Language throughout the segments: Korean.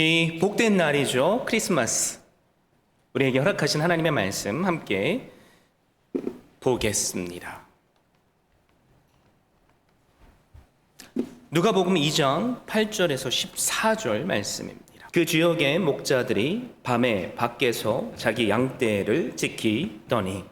이 복된 날이죠. 크리스마스. 우리에게 허락하신 하나님의 말씀 함께 보겠습니다. 누가복음 2장 8절에서 14절 말씀입니다. 그 지역의 목자들이 밤에 밖에서 자기 양떼를 지키더니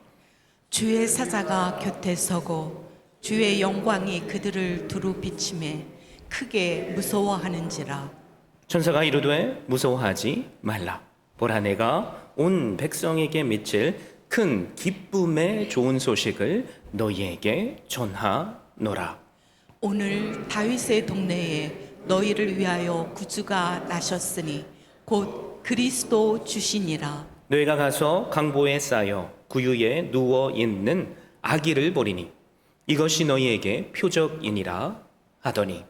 주의 사자가 곁에 서고 주의 영광이 그들을 두루 비치매 크게 무서워하는지라. 천사가 이르되 무서워하지 말라. 보라, 내가 온 백성에게 미칠 큰 기쁨의 좋은 소식을 너희에게 전하노라. 오늘 다윗의 동네에 너희를 위하여 구주가 나셨으니 곧 그리스도 주시니라. 너희가 가서 강보에 쌓여 구유에 누워 있는 아기를 보리니 이것이 너희에게 표적이니라 하더니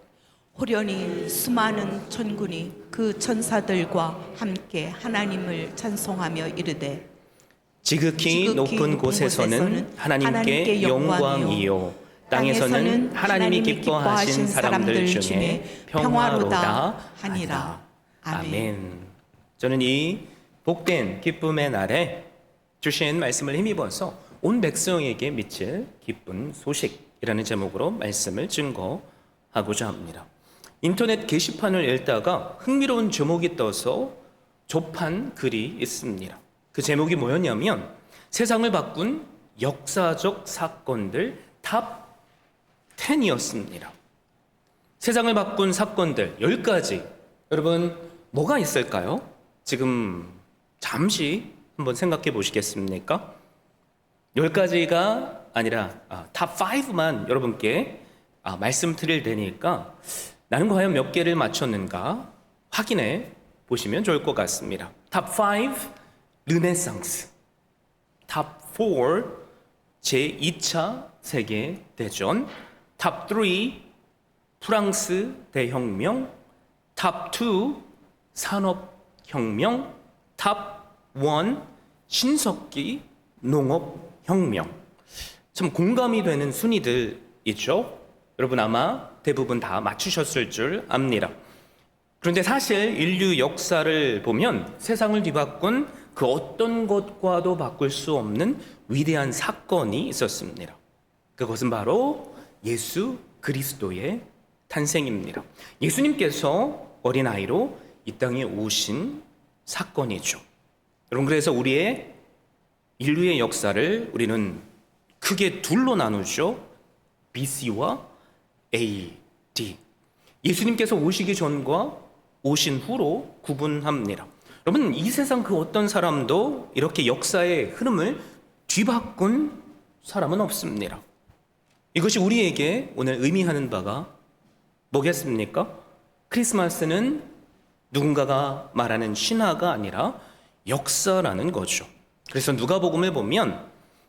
호련히 수많은 천군이 그 천사들과 함께 하나님을 찬송하며 이르되 지극히 높은 곳에서는 하나님께 영광이요 땅에서는 하나님이 기뻐하신 사람들 중에 평화로다 하니라. 아멘. 저는 이 복된 기쁨의 날에 주신 말씀을 힘입어서 온 백성에게 미칠 기쁜 소식이라는 제목으로 말씀을 증거하고자 합니다. 인터넷 게시판을 읽다가 흥미로운 제목이 떠서 접한 글이 있습니다. 그 제목이 뭐였냐면 세상을 바꾼 역사적 사건들 탑 10이었습니다. 세상을 바꾼 사건들 10가지. 여러분 뭐가 있을까요? 지금 잠시 한번 생각해 보시겠습니까? 10가지가 아니라 탑 5만 여러분께 말씀드릴 테니까 나는 과연 몇 개를 맞췄는가 확인해 보시면 좋을 것 같습니다. 탑 5, 르네상스. 탑 4, 제2차 세계대전. 탑 3, 프랑스 대혁명. 탑 2, 산업혁명. 탑 1, 신석기 농업혁명. 참 공감이 되는 순위들 있죠? 여러분 아마 대부분 다 맞추셨을 줄 압니다. 그런데 사실 인류 역사를 보면 세상을 뒤바꾼 그 어떤 것과도 바꿀 수 없는 위대한 사건이 있었습니다. 그것은 바로 예수 그리스도의 탄생입니다. 예수님께서 어린아이로 이 땅에 오신 사건이죠. 여러분 그래서 우리의 인류의 역사를 우리는 크게 둘로 나누죠. BC와 AD. 예수님께서 오시기 전과 오신 후로 구분합니다. 여러분 이 세상 그 어떤 사람도 이렇게 역사의 흐름을 뒤바꾼 사람은 없습니다. 이것이 우리에게 오늘 의미하는 바가 뭐겠습니까? 크리스마스는 누군가가 말하는 신화가 아니라 역사라는 거죠. 그래서 누가복음을 보면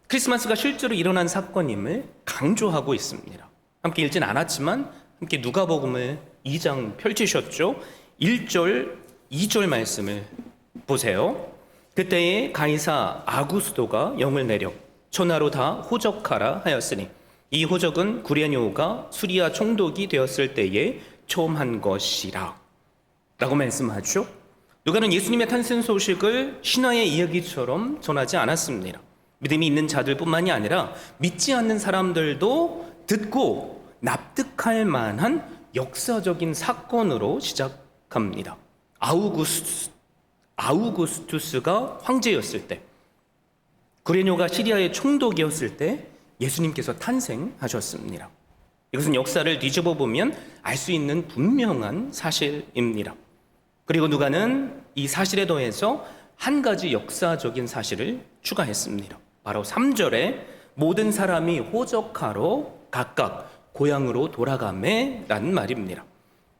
크리스마스가 실제로 일어난 사건임을 강조하고 있습니다. 함께 읽진 않았지만 함께 누가복음을 2장 펼치셨죠. 1절, 2절 말씀을 보세요. 그때에 가이사 아구스도가 영을 내려 천하로 다 호적하라 하였으니 이 호적은 구레뇨가 수리아 총독이 되었을 때에 처음 한 것이라 라고 말씀하죠. 누가는 예수님의 탄생 소식을 신화의 이야기처럼 전하지 않았습니다. 믿음이 있는 자들뿐만이 아니라 믿지 않는 사람들도 듣고 납득할 만한 역사적인 사건으로 시작합니다. 아우구스투스가 황제였을 때, 구레뇨가 시리아의 총독이었을 때 예수님께서 탄생하셨습니다. 이것은 역사를 뒤집어 보면 알 수 있는 분명한 사실입니다. 그리고 누가는 이 사실에 더해서 한 가지 역사적인 사실을 추가했습니다. 바로 3절에 모든 사람이 호적하러 각각 고향으로 돌아가매 라는 말입니다.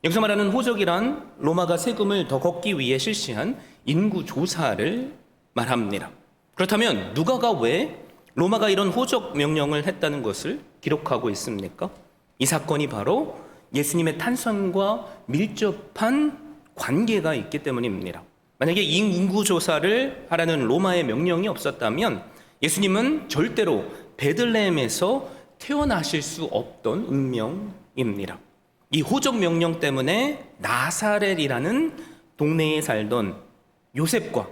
여기서 말하는 호적이란 로마가 세금을 더 걷기 위해 실시한 인구 조사를 말합니다. 그렇다면 누가가 왜 로마가 이런 호적 명령을 했다는 것을 기록하고 있습니까? 이 사건이 바로 예수님의 탄생과 밀접한 관계가 있기 때문입니다. 만약에 이 인구 조사를 하라는 로마의 명령이 없었다면 예수님은 절대로 베들레헴에서 태어나실 수 없던 운명입니다. 이 호적 명령 때문에 나사렛이라는 동네에 살던 요셉과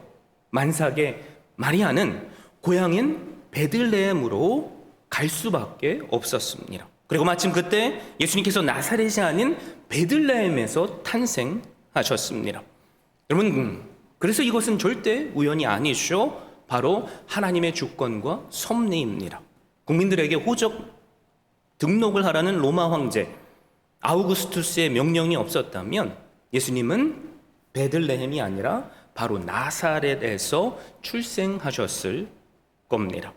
만삭의 마리아는 고향인 베들레헴으로 갈 수밖에 없었습니다. 그리고 마침 그때 예수님께서 나사렛이 아닌 베들레헴에서 탄생하셨습니다. 여러분, 그래서 이것은 절대 우연이 아니죠. 바로 하나님의 주권과 섭리입니다. 국민들에게 호적 등록을 하라는 로마 황제 아우구스투스의 명령이 없었다면 예수님은 베들레헴이 아니라 바로 나사렛에서 출생하셨을 겁니다.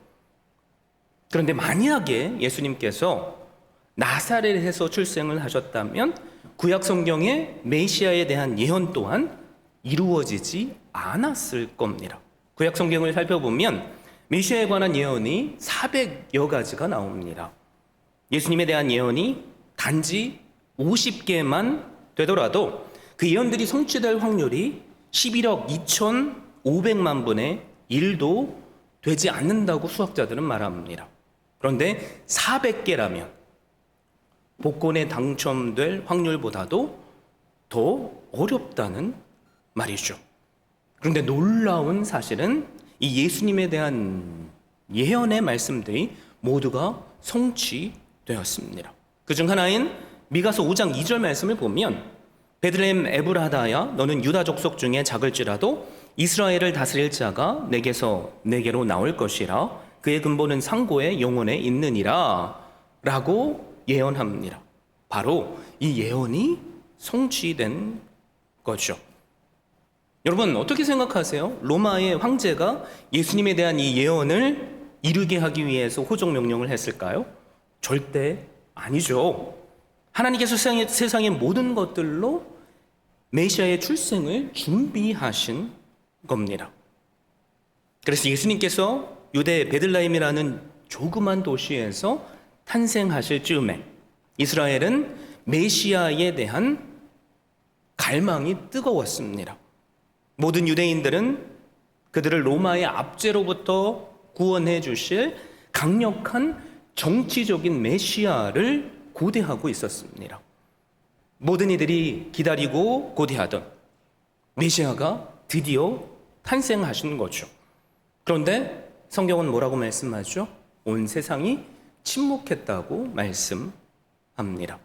그런데 만약에 예수님께서 나사렛에서 출생을 하셨다면 구약 성경의 메시아에 대한 예언 또한 이루어지지 않았을 겁니다. 구약 성경을 살펴보면 메시아에 관한 예언이 400여 가지가 나옵니다. 예수님에 대한 예언이 단지 50개만 되더라도 그 예언들이 성취될 확률이 11억 2,500만 분의 1도 되지 않는다고 수학자들은 말합니다. 그런데 400개라면 복권에 당첨될 확률보다도 더 어렵다는 말이죠. 그런데 놀라운 사실은 이 예수님에 대한 예언의 말씀들이 모두가 성취되었습니다. 그중 하나인 미가서 5장 2절 말씀을 보면 베들레헴 에브라다야 너는 유다 족속 중에 작을지라도 이스라엘을 다스릴 자가 내게서 내게로 나올 것이라 그의 근본은 상고의 영혼에 있느니라 라고 예언합니다. 바로 이 예언이 성취된 거죠. 여러분 어떻게 생각하세요? 로마의 황제가 예수님에 대한 이 예언을 이루게 하기 위해서 호적 명령을 했을까요? 절대 아니죠. 하나님께서 세상의 모든 것들로 메시아의 출생을 준비하신 겁니다. 그래서 예수님께서 유대 베들레헴이라는 조그만 도시에서 탄생하실 즈음에 이스라엘은 메시아에 대한 갈망이 뜨거웠습니다. 모든 유대인들은 그들을 로마의 압제로부터 구원해 주실 강력한 정치적인 메시아를 고대하고 있었습니다. 모든 이들이 기다리고 고대하던 메시아가 드디어 탄생하신 거죠. 그런데 성경은 뭐라고 말씀하죠? 온 세상이 침묵했다고 말씀합니다.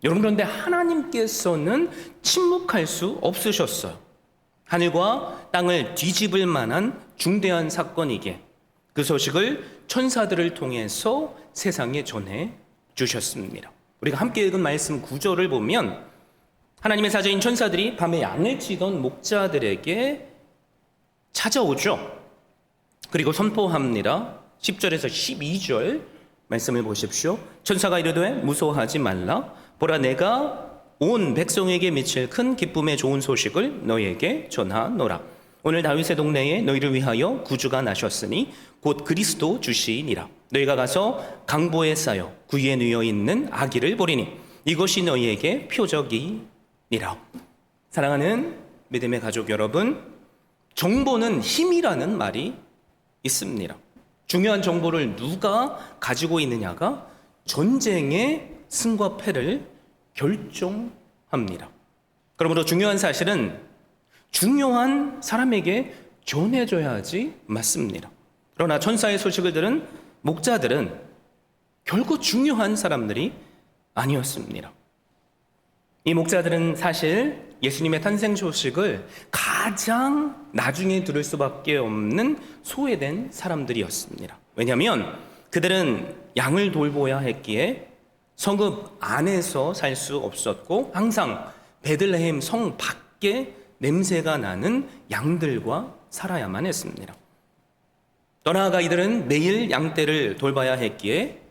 여러분 그런데 하나님께서는 침묵할 수 없으셨어요. 하늘과 땅을 뒤집을 만한 중대한 사건이기에 그 소식을 천사들을 통해서 세상에 전해 주셨습니다. 우리가 함께 읽은 말씀 9절을 보면 하나님의 사자인 천사들이 밤에 양을 치던 목자들에게 찾아오죠. 그리고 선포합니다. 10절에서 12절 말씀을 보십시오. 천사가 이르되 무서워하지 말라. 보라 내가 온 백성에게 미칠 큰 기쁨의 좋은 소식을 너희에게 전하노라. 오늘 다윗의 동네에 너희를 위하여 구주가 나셨으니 곧 그리스도 주시니라. 너희가 가서 강보에 쌓여 구유에 누워 있는 아기를 보리니 이것이 너희에게 표적이니라. 사랑하는 믿음의 가족 여러분, 정보는 힘이라는 말이 있습니다. 중요한 정보를 누가 가지고 있느냐가 전쟁의 승과 패를 결정합니다. 그러므로 중요한 사실은 중요한 사람에게 전해줘야지 맞습니다. 그러나 천사의 소식을 들은 목자들은 결코 중요한 사람들이 아니었습니다. 이 목자들은 사실 예수님의 탄생 소식을 가장 나중에 들을 수밖에 없는 소외된 사람들이었습니다. 왜냐하면 그들은 양을 돌보아야 했기에 성읍 안에서 살 수 없었고 항상 베들레헴 성 밖에 냄새가 나는 양들과 살아야만 했습니다. 또 나아가 이들은 매일 양떼를 돌봐야 했기에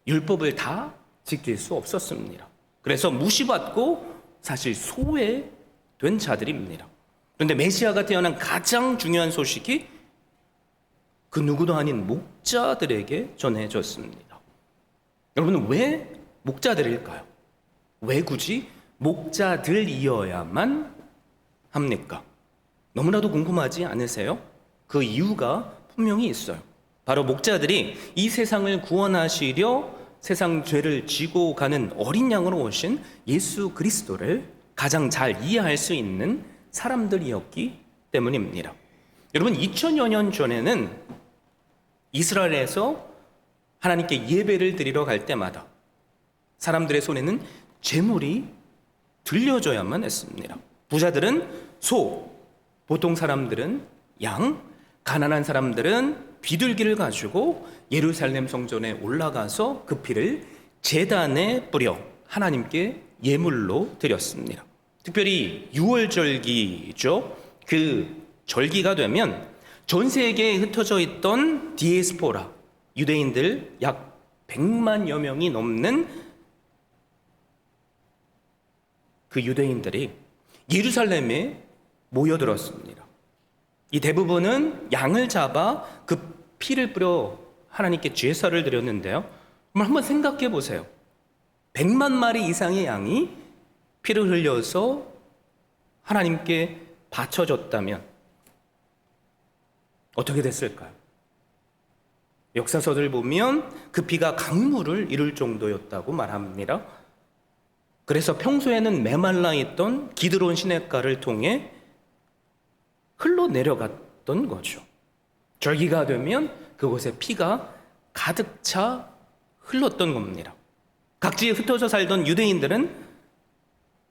율법을 다 지킬 수 없었습니다. 그래서 무시받고 사실 소외된 자들입니다. 그런데 메시아가 태어난 가장 중요한 소식이 그 누구도 아닌 목자들에게 전해졌습니다. 여러분 왜 목자들일까요? 왜 굳이 목자들이어야만 합니까? 너무나도 궁금하지 않으세요? 그 이유가 분명히 있어요. 바로 목자들이 이 세상을 구원하시려 세상 죄를 지고 가는 어린 양으로 오신 예수 그리스도를 가장 잘 이해할 수 있는 사람들이었기 때문입니다. 여러분, 2000여 년 전에는 이스라엘에서 하나님께 예배를 드리러 갈 때마다 사람들의 손에는 제물이 들려줘야만 했습니다. 부자들은 소, 보통 사람들은 양, 가난한 사람들은 비둘기를 가지고 예루살렘 성전에 올라가서 그 피를 제단에 뿌려 하나님께 예물로 드렸습니다. 특별히 유월절기죠. 그 절기가 되면 전 세계에 흩어져 있던 디에스포라, 유대인들 약 100만여 명이 넘는 그 유대인들이 예루살렘에 모여들었습니다. 이 대부분은 양을 잡아 그 피를 뿌려 하나님께 제사를 드렸는데요. 한번 생각해 보세요. 100만 마리 이상의 양이 피를 흘려서 하나님께 바쳐졌다면 어떻게 됐을까요? 역사서들 보면 그 피가 강물을 이룰 정도였다고 말합니다. 그래서 평소에는 메말라 있던 기드론 시냇가를 통해 흘러내려갔던 거죠. 절기가 되면 그곳에 피가 가득 차 흘렀던 겁니다. 각지에 흩어져 살던 유대인들은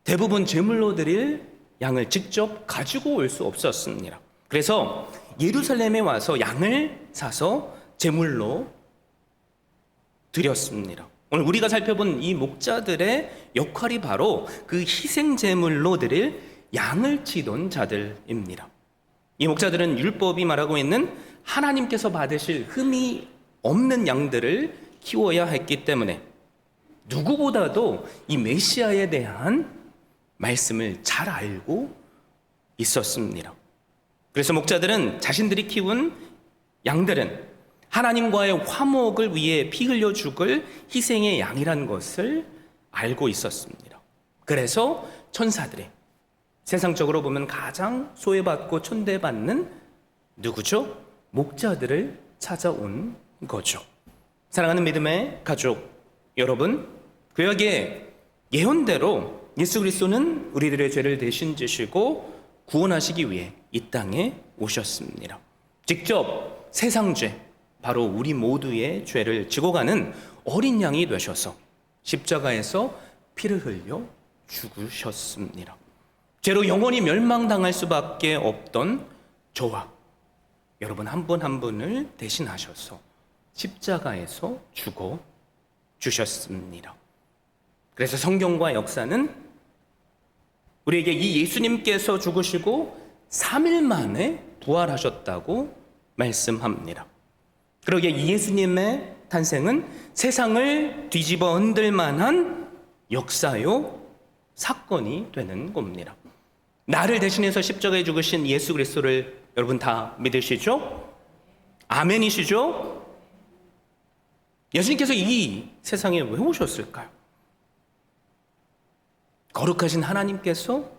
대부분 제물로 드릴 양을 직접 가지고 올 수 없었습니다. 그래서 예루살렘에 와서 양을 사서 제물로 드렸습니다. 오늘 우리가 살펴본 이 목자들의 역할이 바로 그 희생 제물로 드릴 양을 치던 자들입니다. 이 목자들은 율법이 말하고 있는 하나님께서 받으실 흠이 없는 양들을 키워야 했기 때문에 누구보다도 이 메시아에 대한 말씀을 잘 알고 있었습니다. 그래서 목자들은 자신들이 키운 양들은 하나님과의 화목을 위해 피 흘려 죽을 희생의 양이란 것을 알고 있었습니다. 그래서 천사들이 세상적으로 보면 가장 소외받고 천대받는 누구죠? 목자들을 찾아온 거죠. 사랑하는 믿음의 가족 여러분, 구약의 예언대로 예수 그리스도는 우리들의 죄를 대신 지시고 구원하시기 위해 이 땅에 오셨습니다. 직접 세상 죄, 바로 우리 모두의 죄를 지고 가는 어린 양이 되셔서 십자가에서 피를 흘려 죽으셨습니다. 죄로 영원히 멸망당할 수밖에 없던 저와 여러분 한 분 한 분을 대신하셔서 십자가에서 죽어 주셨습니다. 그래서 성경과 역사는 우리에게 이 예수님께서 죽으시고 3일 만에 부활하셨다고 말씀합니다. 그러기에 이 예수님의 탄생은 세상을 뒤집어 흔들 만한 역사요 사건이 되는 겁니다. 나를 대신해서 십자가에 죽으신 예수 그리스도를 여러분 다 믿으시죠? 아멘이시죠? 예수님께서 이 세상에 왜 오셨을까요? 거룩하신 하나님께서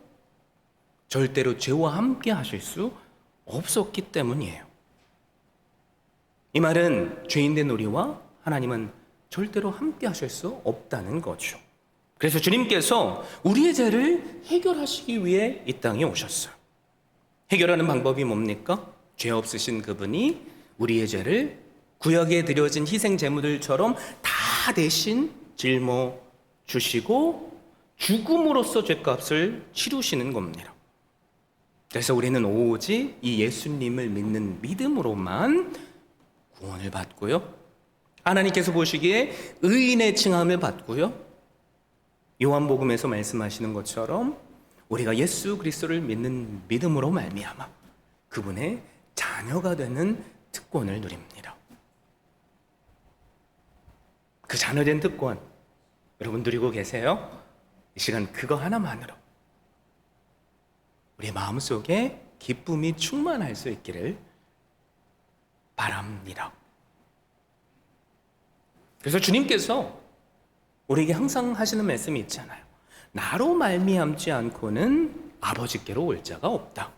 절대로 죄와 함께 하실 수 없었기 때문이에요. 이 말은 죄인된 우리와 하나님은 절대로 함께 하실 수 없다는 거죠. 그래서 주님께서 우리의 죄를 해결하시기 위해 이 땅에 오셨어요. 해결하는 방법이 뭡니까? 죄 없으신 그분이 우리의 죄를 구약에 드려진 희생 제물들처럼 다 대신 짊어 주시고 죽음으로써 죄값을 치르시는 겁니다. 그래서 우리는 오직 이 예수님을 믿는 믿음으로만 구원을 받고요. 하나님께서 보시기에 의인의 칭함을 받고요. 요한복음에서 말씀하시는 것처럼 우리가 예수 그리스도를 믿는 믿음으로 말미암아 그분의 자녀가 되는 특권을 누립니다. 그 자녀된 특권 여러분 누리고 계세요? 이 시간 그거 하나만으로 우리의 마음속에 기쁨이 충만할 수 있기를 바랍니다. 그래서 주님께서 우리에게 항상 하시는 말씀이 있잖아요. 나로 말미암지 않고는 아버지께로 올 자가 없다.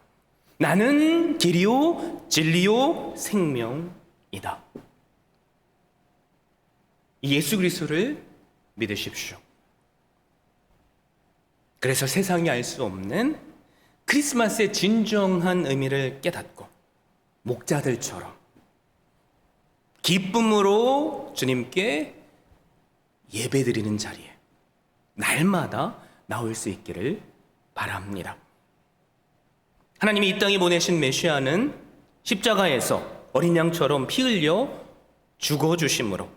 나는 길이요 진리요 생명이다. 예수 그리스도를 믿으십시오. 그래서 세상이 알 수 없는 크리스마스의 진정한 의미를 깨닫고 목자들처럼 기쁨으로 주님께 예배드리는 자리에 날마다 나올 수 있기를 바랍니다. 하나님이 이 땅에 보내신 메시아는 십자가에서 어린 양처럼 피 흘려 죽어주심으로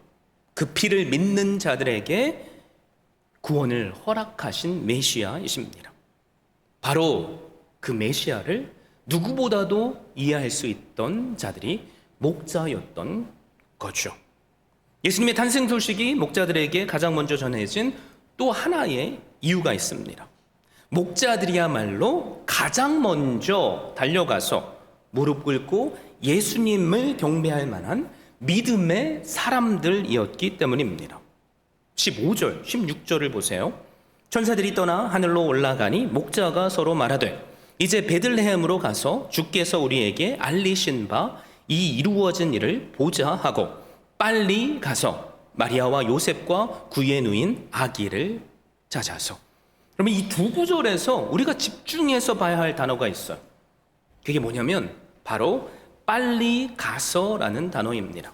그 피를 믿는 자들에게 구원을 허락하신 메시아이십니다. 바로 그 메시아를 누구보다도 이해할 수 있던 자들이 목자였던 거죠. 예수님의 탄생 소식이 목자들에게 가장 먼저 전해진 또 하나의 이유가 있습니다. 목자들이야말로 가장 먼저 달려가서 무릎 꿇고 예수님을 경배할 만한 믿음의 사람들이었기 때문입니다. 15절, 16절을 보세요. 천사들이 떠나 하늘로 올라가니 목자가 서로 말하되 이제 베들레헴으로 가서 주께서 우리에게 알리신 바 이 이루어진 일을 보자 하고 빨리 가서 마리아와 요셉과 그의 누인 아기를 찾아서. 그러면 이 두 구절에서 우리가 집중해서 봐야 할 단어가 있어요. 그게 뭐냐면 바로 빨리 가서라는 단어입니다.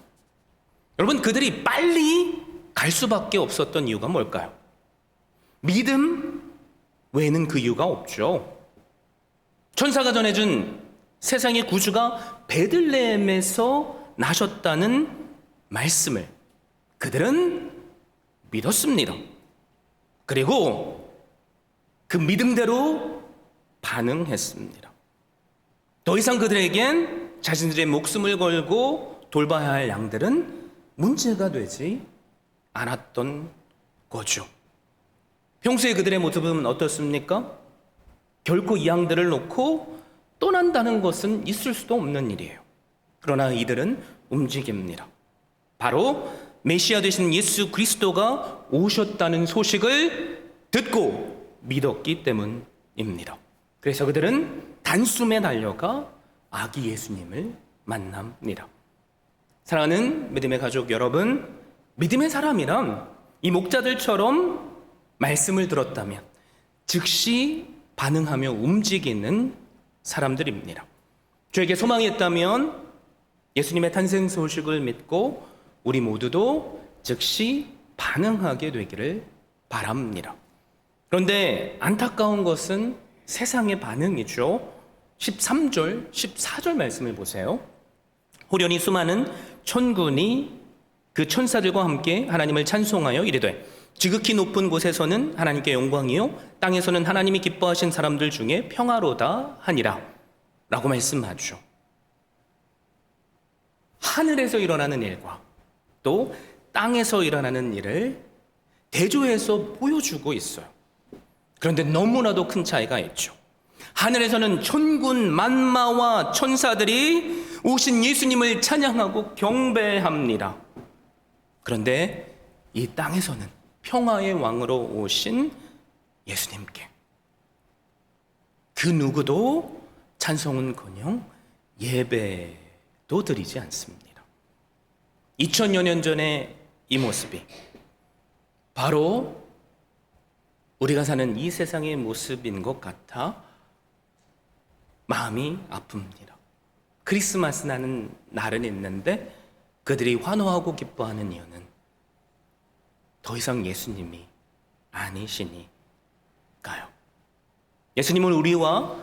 여러분, 그들이 빨리 갈 수밖에 없었던 이유가 뭘까요? 믿음 외에는 그 이유가 없죠. 천사가 전해준 세상의 구주가 베들레헴에서 나셨다는 말씀을 그들은 믿었습니다. 그리고 그 믿음대로 반응했습니다. 더 이상 그들에겐 자신들의 목숨을 걸고 돌봐야 할 양들은 문제가 되지 않았던 거죠. 평소에 그들의 모습은 어떻습니까? 결코 이 양들을 놓고 떠난다는 것은 있을 수도 없는 일이에요. 그러나 이들은 움직입니다. 바로 메시아 되신 예수 그리스도가 오셨다는 소식을 듣고 믿었기 때문입니다. 그래서 그들은 단숨에 달려가 아기 예수님을 만납니다. 사랑하는 믿음의 가족 여러분, 믿음의 사람이란 이 목자들처럼 말씀을 들었다면 즉시 반응하며 움직이는 사람들입니다. 저에게 소망이 있다면 예수님의 탄생 소식을 믿고 우리 모두도 즉시 반응하게 되기를 바랍니다. 그런데 안타까운 것은 세상의 반응이죠. 13절, 14절 말씀을 보세요. 호련히 수많은 천군이 그 천사들과 함께 하나님을 찬송하여 이르되 지극히 높은 곳에서는 하나님께 영광이요 땅에서는 하나님이 기뻐하신 사람들 중에 평화로다 하니라 라고 말씀하죠. 하늘에서 일어나는 일과 또 땅에서 일어나는 일을 대조해서 보여주고 있어요. 그런데 너무나도 큰 차이가 있죠. 하늘에서는 천군 만마와 천사들이 오신 예수님을 찬양하고 경배합니다. 그런데 이 땅에서는 평화의 왕으로 오신 예수님께 그 누구도 찬송은커녕 예배도 드리지 않습니다. 2000여 년 전의 이 모습이 바로 우리가 사는 이 세상의 모습인 것 같아 마음이 아픕니다. 크리스마스라는 날은 있는데 그들이 환호하고 기뻐하는 이유는 더 이상 예수님이 아니시니까요. 예수님은 우리와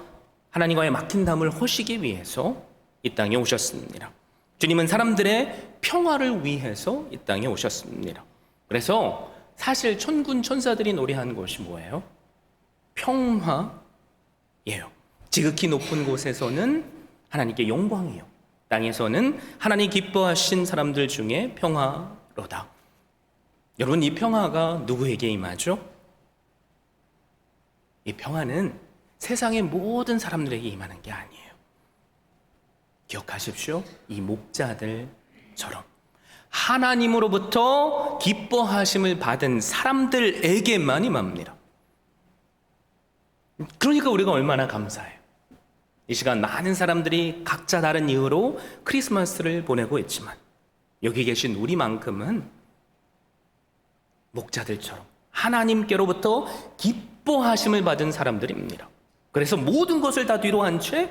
하나님과의 막힌 담을 허시기 위해서 이 땅에 오셨습니다. 주님은 사람들의 평화를 위해서 이 땅에 오셨습니다. 그래서 사실 천군 천사들이 노래한 것이 뭐예요? 평화예요. 지극히 높은 곳에서는 하나님께 영광이요 땅에서는 하나님 기뻐하신 사람들 중에 평화로다. 여러분, 이 평화가 누구에게 임하죠? 이 평화는 세상의 모든 사람들에게 임하는 게 아니에요. 기억하십시오. 이 목자들처럼 하나님으로부터 기뻐하심을 받은 사람들에게만 임합니다. 그러니까 우리가 얼마나 감사해요. 이 시간 많은 사람들이 각자 다른 이유로 크리스마스를 보내고 있지만 여기 계신 우리만큼은 목자들처럼 하나님께로부터 기뻐하심을 받은 사람들입니다. 그래서 모든 것을 다 뒤로 한 채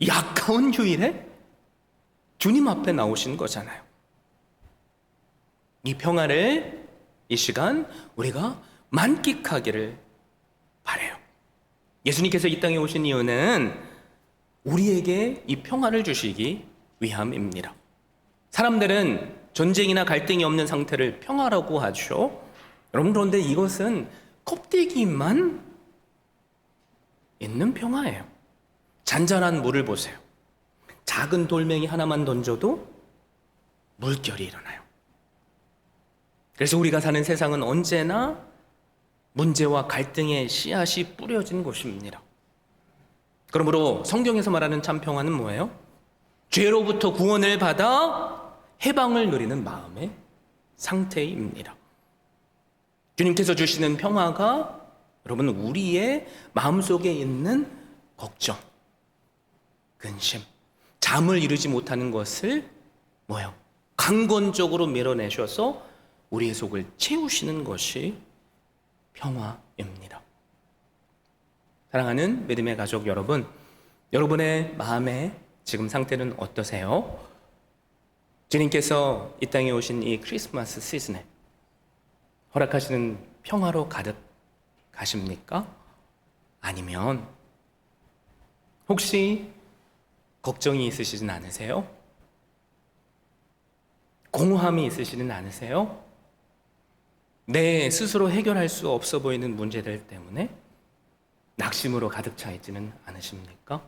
이 아까운 휴일에 주님 앞에 나오신 거잖아요. 이 평화를 이 시간 우리가 만끽하기를 바라요. 예수님께서 이 땅에 오신 이유는 우리에게 이 평화를 주시기 위함입니다. 사람들은 전쟁이나 갈등이 없는 상태를 평화라고 하죠. 여러분, 그런데 이것은 껍데기만 있는 평화예요. 잔잔한 물을 보세요. 작은 돌멩이 하나만 던져도 물결이 일어나요. 그래서 우리가 사는 세상은 언제나 문제와 갈등의 씨앗이 뿌려진 곳입니다. 그러므로 성경에서 말하는 참 평화는 뭐예요? 죄로부터 구원을 받아 해방을 누리는 마음의 상태입니다. 주님께서 주시는 평화가 여러분 우리의 마음속에 있는 걱정, 근심, 잠을 이루지 못하는 것을 뭐예요? 강건적으로 밀어내셔서 우리의 속을 채우시는 것이 평화입니다. 사랑하는 믿음의 가족 여러분, 여러분의 마음의 지금 상태는 어떠세요? 주님께서 이 땅에 오신 이 크리스마스 시즌에 허락하시는 평화로 가득 가십니까? 아니면 혹시 걱정이 있으시진 않으세요? 공허함이 있으시진 않으세요? 내 스스로 해결할 수 없어 보이는 문제들 때문에 낙심으로 가득 차 있지는 않으십니까?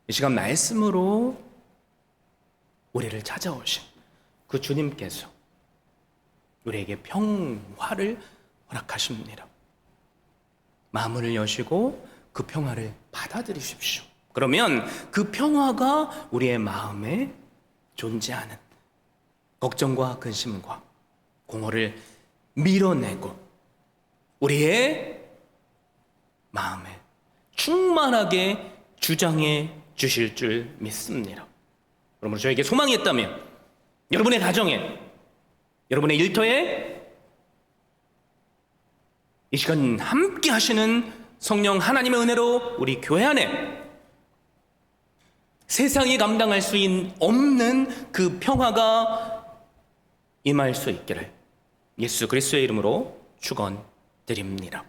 이 시간 말씀으로 우리를 찾아오신 그 주님께서 우리에게 평화를 허락하십니다. 마음을 여시고 그 평화를 받아들이십시오. 그러면 그 평화가 우리의 마음에 존재하는 걱정과 근심과 공허를 밀어내고 우리의 마음에 충만하게 주장해 주실 줄 믿습니다. 그러므로 저에게 소망이 있다면 여러분의 가정에, 여러분의 일터에 이 시간 함께 하시는 성령 하나님의 은혜로 우리 교회 안에 세상이 감당할 수 없는 그 평화가 임할 수 있기를 예수 그리스도의 이름으로 축원드립니다.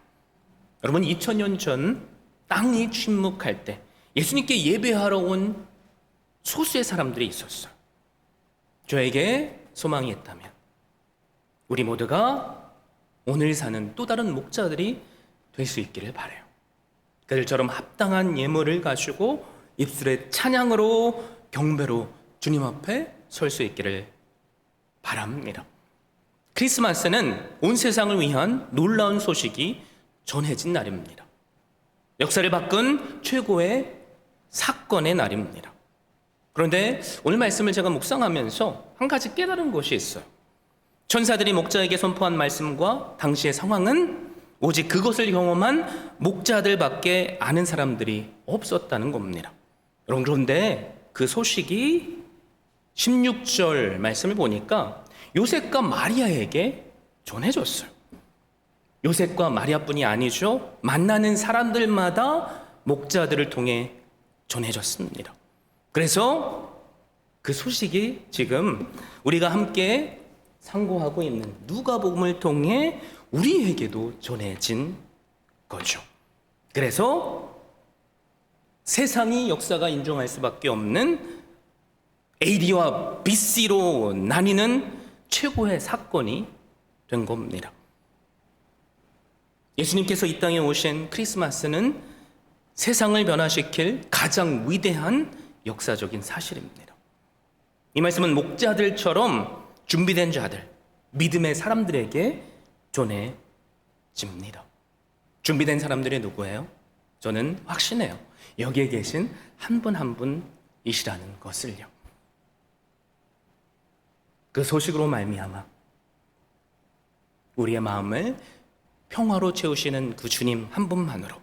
여러분, 2000년 전 땅이 침묵할 때 예수님께 예배하러 온 소수의 사람들이 있었어요. 저에게 소망이 있다면 우리 모두가 오늘 사는 또 다른 목자들이 될 수 있기를 바라요. 그들처럼 합당한 예물을 가지고 입술의 찬양으로 경배로 주님 앞에 설 수 있기를 바랍니다. 크리스마스는 온 세상을 위한 놀라운 소식이 전해진 날입니다. 역사를 바꾼 최고의 사건의 날입니다. 그런데 오늘 말씀을 제가 묵상하면서 한 가지 깨달은 것이 있어요. 천사들이 목자에게 선포한 말씀과 당시의 상황은 오직 그것을 경험한 목자들밖에 아는 사람들이 없었다는 겁니다. 여러분, 그런데 그 소식이 16절 말씀을 보니까 요셉과 마리아에게 전해졌어요. 요셉과 마리아뿐이 아니죠. 만나는 사람들마다 목자들을 통해 전해졌습니다. 그래서 그 소식이 지금 우리가 함께 상고하고 있는 누가복음을 통해 우리에게도 전해진 거죠. 그래서 세상이 역사가 인정할 수밖에 없는 AD와 BC로 나뉘는 최고의 사건이 된 겁니다. 예수님께서 이 땅에 오신 크리스마스는 세상을 변화시킬 가장 위대한 역사적인 사실입니다. 이 말씀은 목자들처럼 준비된 자들, 믿음의 사람들에게 전해집니다. 준비된 사람들이 누구예요? 저는 확신해요. 여기에 계신 한 분 한 분이시라는 것을요. 그 소식으로 말미암아 우리의 마음을 평화로 채우시는 그 주님 한 분만으로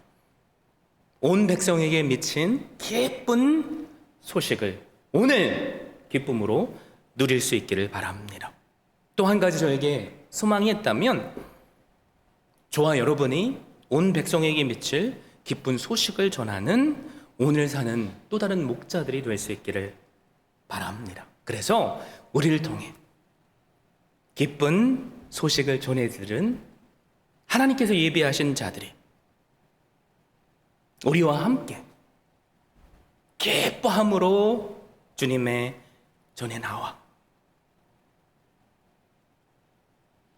온 백성에게 미친 기쁜 소식을 오늘 기쁨으로 누릴 수 있기를 바랍니다. 또 한 가지 저에게 소망이 있다면 저와 여러분이 온 백성에게 미칠 기쁜 소식을 전하는 오늘 사는 또 다른 목자들이 될 수 있기를 바랍니다. 그래서 우리를 통해 기쁜 소식을 전해들은 하나님께서 예비하신 자들이 우리와 함께 기뻐함으로 주님의 전에 나와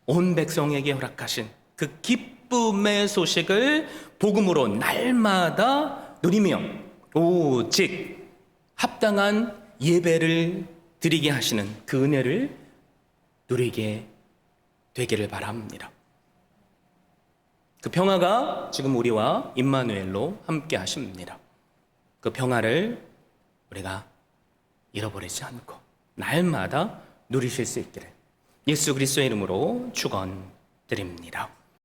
온 백성에게 허락하신 그 기쁨의 소식을 복음으로 날마다 누리며 오직 합당한 예배를 드리게 하시는 그 은혜를 누리게 되기를 바랍니다. 그 평화가 지금 우리와 임마누엘로 함께 하십니다. 그 평화를 우리가 잃어버리지 않고 날마다 누리실 수 있기를 예수 그리스도의 이름으로 축원드립니다.